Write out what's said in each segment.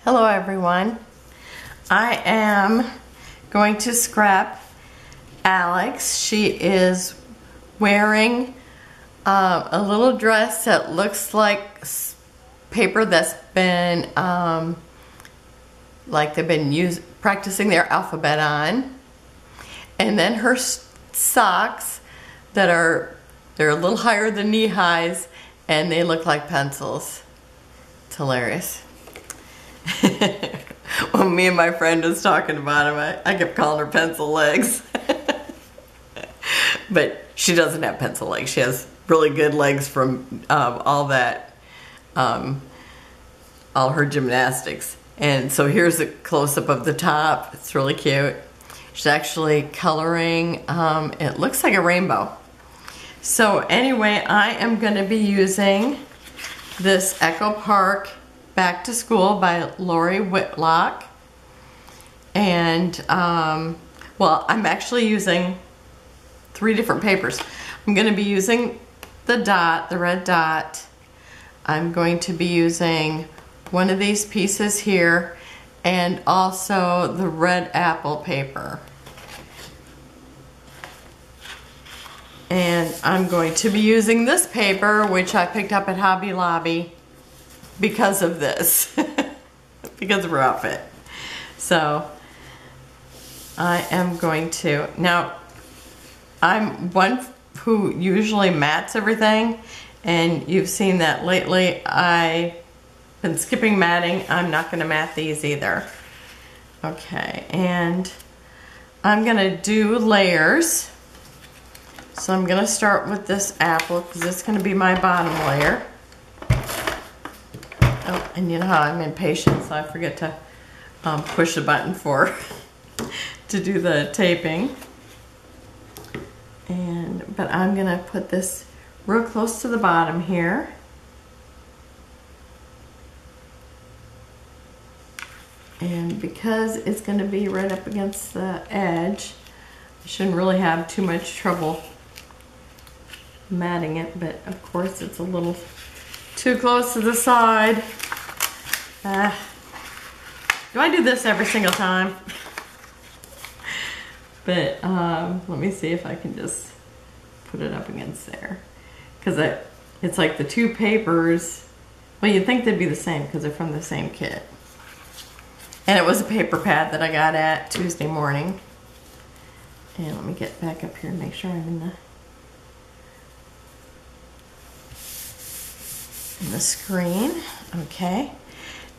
Hello everyone. I am going to scrap Alex. She is wearing a little dress that looks like paper that's been like they've been practicing their alphabet on, and then her socks that they're a little higher than knee highs and they look like pencils. It's hilarious. When me and my friend was talking about him, I kept calling her pencil legs. But she doesn't have pencil legs. She has really good legs from all her gymnastics. And so here's a close-up of the top. It's really cute. She's actually coloring, it looks like a rainbow. So anyway, I am going to be using this Echo Park Back to School by Lori Whitlock. And, well, I'm actually using 3 different papers. I'm going to be using the red dot. I'm going to be using one of these pieces here and also the red apple paper. And I'm going to be using this paper, which I picked up at Hobby Lobby because of this, because of her outfit. So I am going to, now I'm one who usually mats everything, and you've seen that lately I've been skipping matting. I'm not going to mat these either. Okay, and I'm going to do layers. So I'm going to start with this apple because it's going to be my bottom layer. Oh, and you know how I'm impatient, so I forget to push the button to do the taping. But I'm going to put this real close to the bottom here. And because it's going to be right up against the edge, I shouldn't really have too much trouble matting it, but of course it's a little too close to the side. Do I do this every single time? But let me see if I can just put it up against there, because it's like the 2 papers, well, you'd think they'd be the same because they're from the same kit. And it was a paper pad that I got at Tuesday morning. And let me get back up here and make sure I'm in the screen. Okay,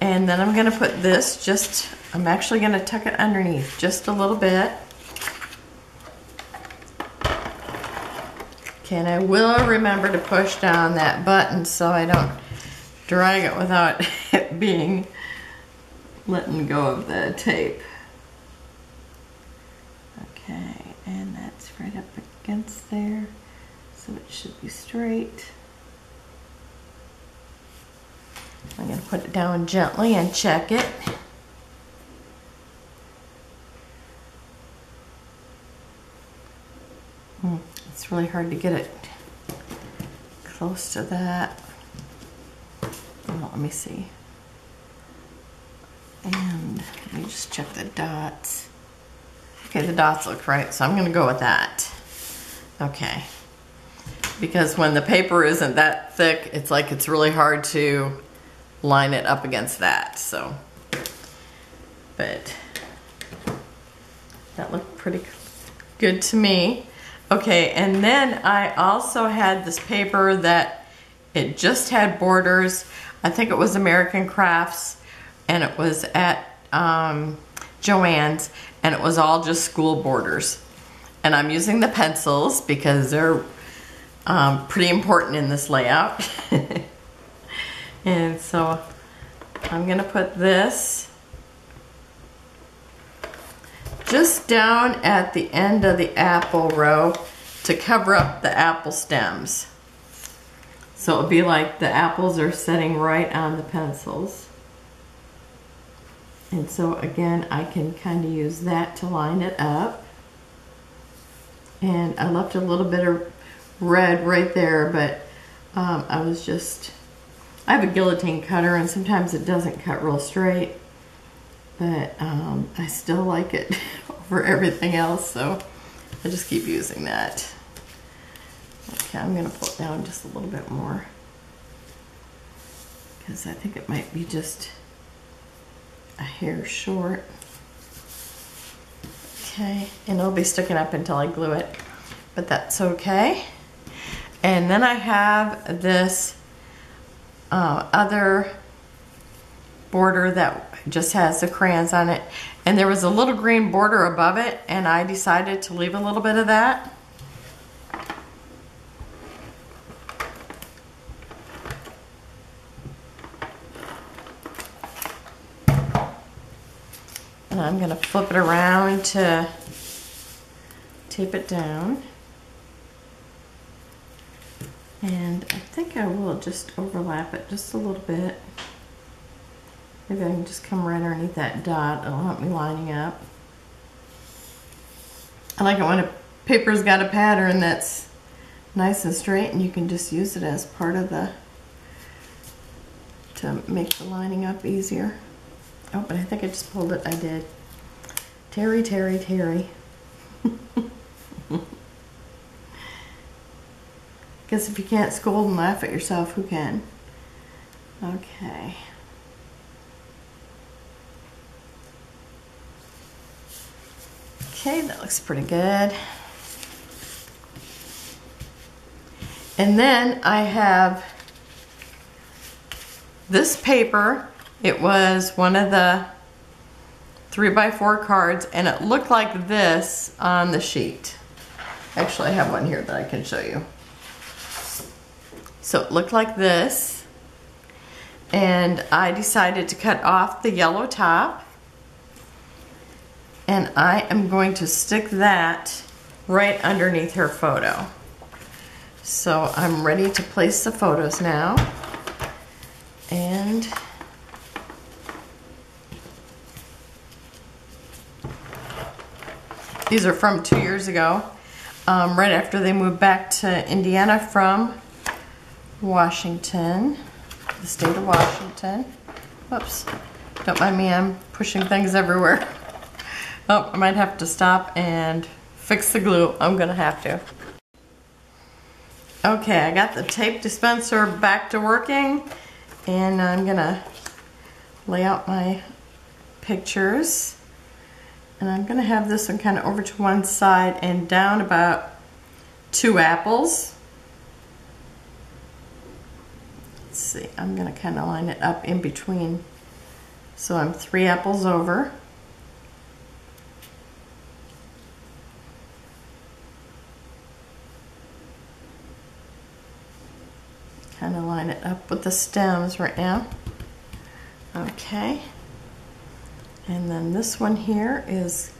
and then I'm going to put this I'm actually going to tuck it underneath just a little bit. Okay, and I will remember to push down that button so I don't drag it without it letting go of the tape. Okay, and that's right up against there, so it should be straight. I'm going to put it down gently and check it. It's really hard to get it close to that. Oh, let me see. And let me just check the dots. Okay, the dots look right, so I'm going to go with that. Okay. Because when the paper isn't that thick, it's like it's really hard to line it up against that, so. But that looked pretty good to me. Okay, and then I also had this paper that it just had borders. I think it was American Crafts, and it was at Joann's, and it was all just school borders. And I'm using the pencils because they're pretty important in this layout. And so I'm going to put this just down at the end of the apple row to cover up the apple stems. So it'll be like the apples are sitting right on the pencils. And so again, I can kind of use that to line it up. And I left a little bit of red right there, but I have a guillotine cutter and sometimes it doesn't cut real straight. but I still like it over everything else, so I just keep using that. Okay, I'm gonna pull it down just a little bit more because I think it might be just a hair short. Okay, and it'll be sticking up until I glue it, but that's okay. And then I have this other border that just has the crayons on it, and there was a little green border above it, and I decided to leave a little bit of that. And I'm going to flip it around to tape it down. And I think I will just overlap it just a little bit. Maybe I can just come right underneath that dot. It'll help me lining up. I like it when a paper's got a pattern that's nice and straight, and you can just use it as part of the, to make the lining up easier. Oh, but I think I just pulled it. I did. Terry, Terry, Terry. Guess if you can't scold and laugh at yourself, who can? Okay. Okay, that looks pretty good. And then I have this paper. It was one of the 3x4 cards, and it looked like this on the sheet. Actually, I have one here that I can show you. So it looked like this, and I decided to cut off the yellow top, and I am going to stick that right underneath her photo. So I'm ready to place the photos now, and these are from 2 years ago, right after they moved back to Indiana from Washington, the state of Washington. Whoops, don't mind me, I'm pushing things everywhere. Oh, I might have to stop and fix the glue. I'm gonna have to. Okay, I got the tape dispenser back to working, and I'm gonna lay out my pictures. And I'm gonna have this one kind of over to one side and down about 2 apples. Let's see, I'm gonna kind of line it up in between. So I'm 3 apples over. Kind of line it up with the stems right now. Okay. And then this one here is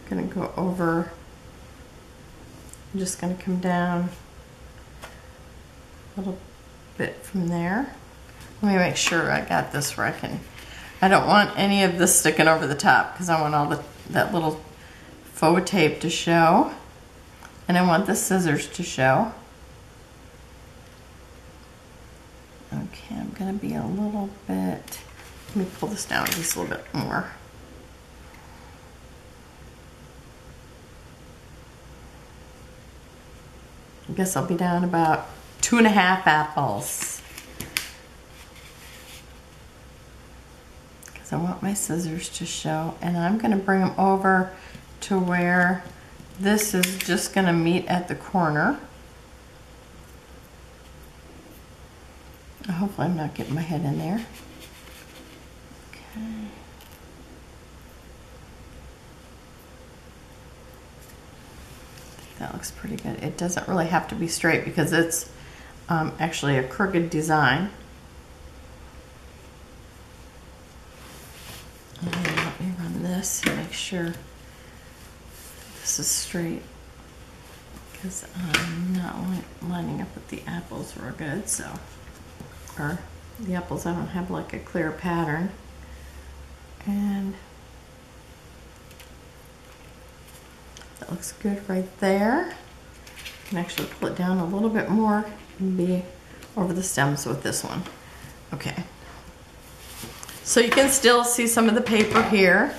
gonna go over, I'm just gonna come down a little bit from there. Let me make sure I got this where I don't want any of this sticking over the top because I want all that little faux tape to show. And I want the scissors to show. Okay, I'm gonna be a little bit, let me pull this down just a little bit more. I guess I'll be down about 2.5 apples. Because I want my scissors to show. And I'm gonna bring them over to where this is just gonna meet at the corner. Hopefully I'm not getting my head in there. Okay. That looks pretty good. It doesn't really have to be straight because it's actually a crooked design. And let me run this and make sure this is straight because I'm not lining up with the apples real good, so. Or the apples, I don't have like a clear pattern. And that looks good right there. I can actually pull it down a little bit more and be over the stems with this one. Okay. So you can still see some of the paper here.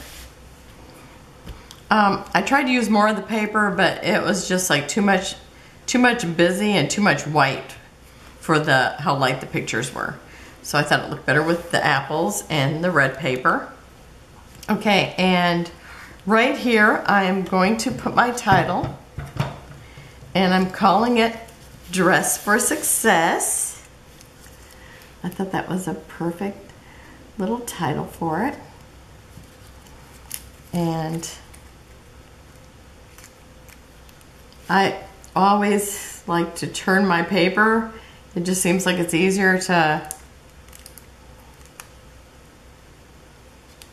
I tried to use more of the paper, but it was just like too much busy and too much white for how light the pictures were. So I thought it looked better with the apples and the red paper. Okay, and right here I am going to put my title, and I'm calling it Dress for Success. I thought that was a perfect little title for it. And I always like to turn my paper. It just seems like it's easier to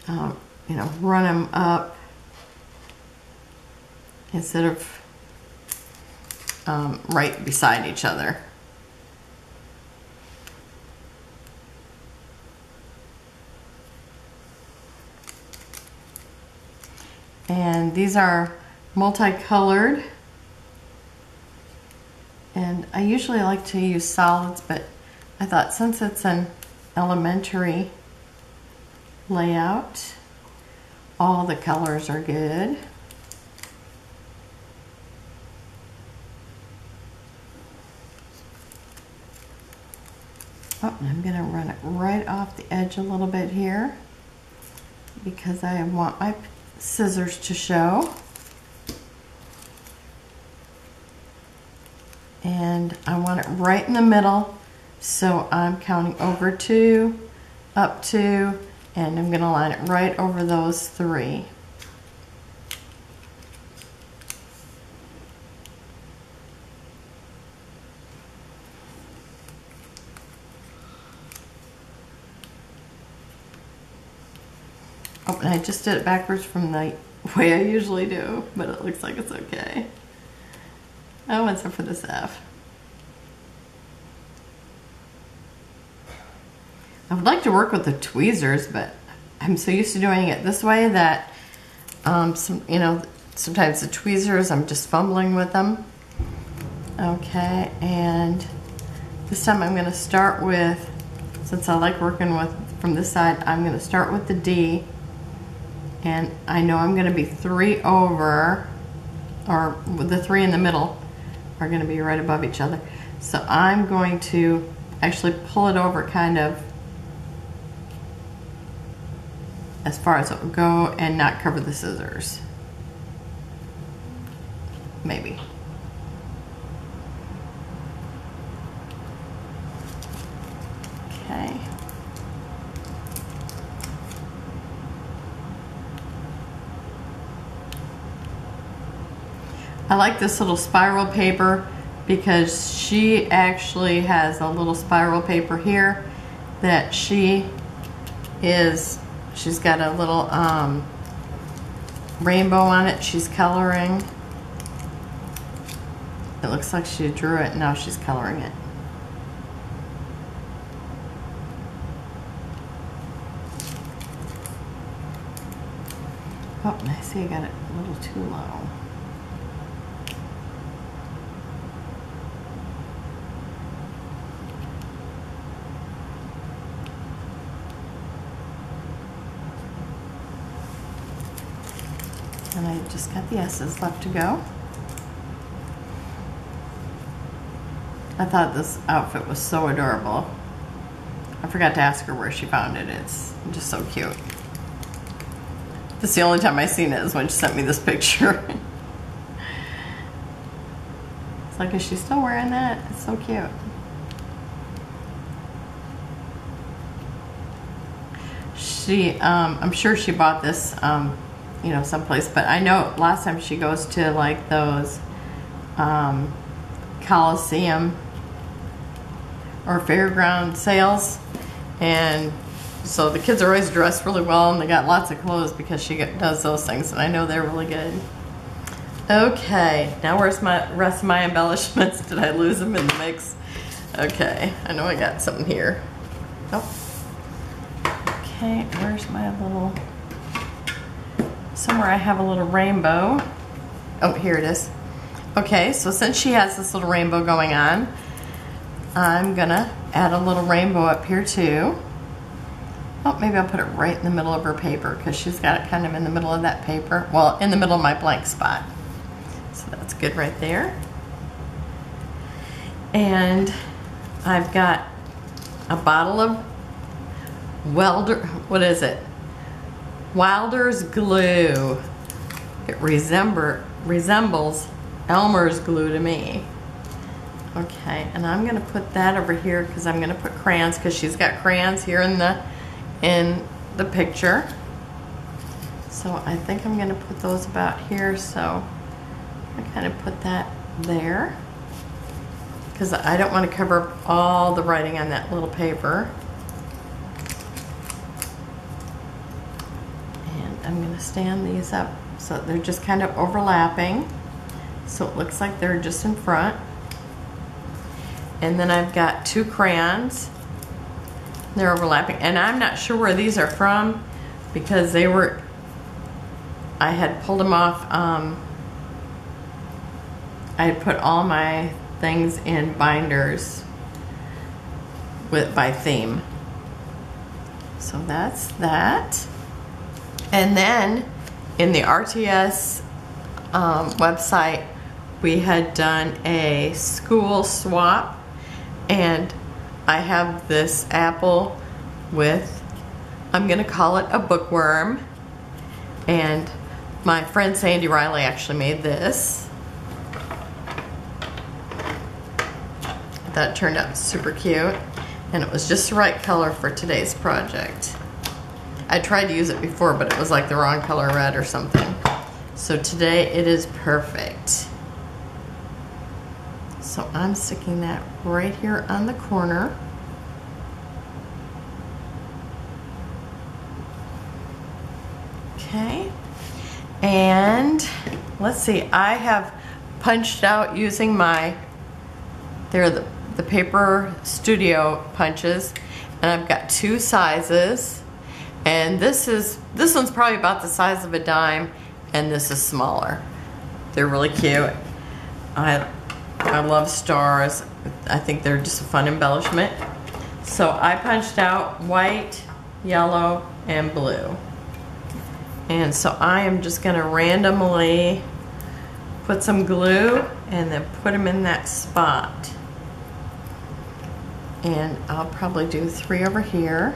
you know, run them up instead of right beside each other. And these are multicolored, and I usually like to use solids, but I thought since it's an elementary layout, all the colors are good. Oh, and I'm gonna run it right off the edge a little bit here because I want my scissors to show. And I want it right in the middle, so I'm counting over 2, up 2, and I'm gonna line it right over those 3. Oh, and I just did it backwards from the way I usually do, but it looks like it's okay. Oh, except for this F. I would like to work with the tweezers, but I'm so used to doing it this way that you know, sometimes the tweezers, I'm just fumbling with them. Okay, and this time I'm going to start with, since I like working with from this side, I'm going to start with the D, and I know I'm going to be 3 over, or the 3 in the middle are going to be right above each other. So I'm going to actually pull it over kind of as far as it will go and not cover the scissors. Maybe. Okay. I like this little spiral paper because she actually has a little spiral paper here that she's got a little rainbow on it. She's coloring. It looks like she drew it, now she's coloring it. Oh, and I see I got it a little too low. And I just got the S's left to go. I thought this outfit was so adorable. I forgot to ask her where she found it. It's just so cute. That's the only time I seen it is when she sent me this picture. It's like, is she still wearing that? It's so cute. I'm sure she bought this you know, someplace, but I know last time she goes to like those Coliseum or fairground sales, and so the kids are always dressed really well and they got lots of clothes because she does those things, and I know they're really good. Okay, now where's my rest of my embellishments? Did I lose them in the mix? Okay, I know I got something here. Oh. Okay, where's my little, somewhere I have a little rainbow. Oh, here it is. Okay, so since she has this little rainbow going on, I'm gonna add a little rainbow up here too. Oh, maybe I'll put it right in the middle of her paper because she's got it kind of in the middle of that paper. Well, in the middle of my blank spot. So that's good right there. And I've got a bottle of Wilder's glue. It resembles Elmer's glue to me. Okay, and I'm gonna put that over here because I'm gonna put crayons because she's got crayons here in the picture. So I think I'm gonna put those about here, so I kind of put that there because I don't want to cover up all the writing on that little paper. And I'm gonna stand these up so they're just kind of overlapping, so it looks like they're just in front. And then I've got 2 crayons. They're overlapping. And I'm not sure where these are from because I had pulled them off. I had put all my things in binders by theme. So that's that. And then in the RTS website, we had done a school swap. And I have this apple with, I'm gonna call it a bookworm. And my friend Sandy Riley actually made this. That turned out super cute. And it was just the right color for today's project. I tried to use it before, but it was like the wrong color red or something. So today it is perfect. So I'm sticking that right here on the corner. Okay, and let's see, I have punched out using they're the Paper Studio punches, and I've got 2 sizes, and this one's probably about the size of a dime, and this is smaller. They're really cute. I love stars. I think they're just a fun embellishment. So I punched out white, yellow, and blue. And so I am just gonna randomly put some glue and then put them in that spot. And I'll probably do 3 over here.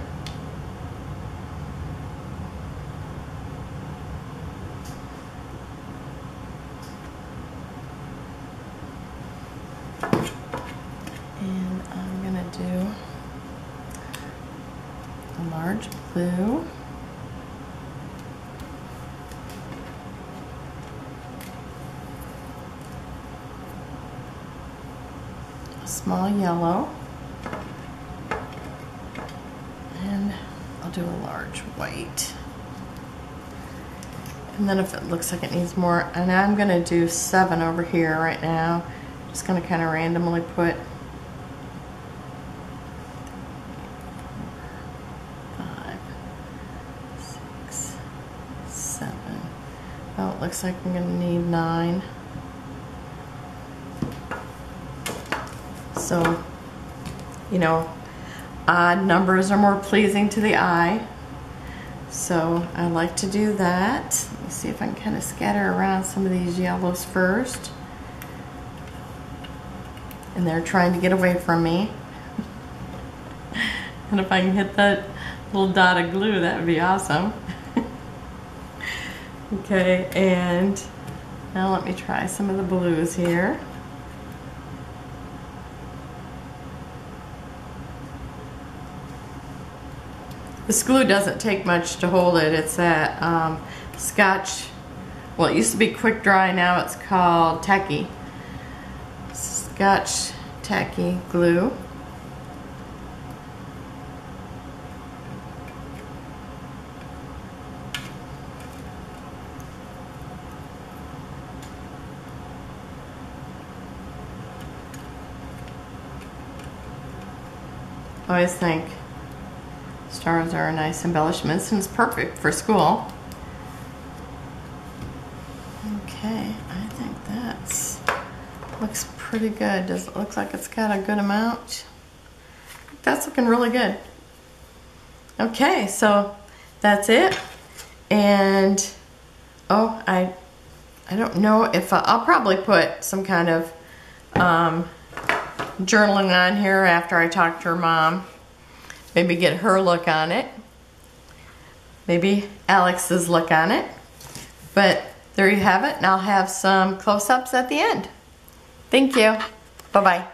And I'm gonna do a large blue. A small yellow. And I'll do a large white. And then if it looks like it needs more, and I'm gonna do 7 over here right now. Just gonna kind of randomly put 5, 6, 7. Oh, it looks like I'm gonna need 9. So, you know, odd numbers are more pleasing to the eye. So I like to do that. Let me see if I can kind of scatter around some of these yellows first. And they're trying to get away from me. And if I can hit that little dot of glue, that would be awesome. Okay, and now let me try some of the blues here. This glue doesn't take much to hold it. It's that Scotch, well, it used to be quick dry, now it's called tacky. Scotch tacky glue. I always think stars are a nice embellishment and it's perfect for school. Okay, I think that's looks pretty good. Does it look like it's got a good amount? That's looking really good. Okay, so that's it. And oh, I don't know if I'll probably put some kind of journaling on here after I talk to her mom. Maybe get her look on it. Maybe Alex's look on it. But there you have it, and I'll have some close-ups at the end. Thank you. Bye-bye.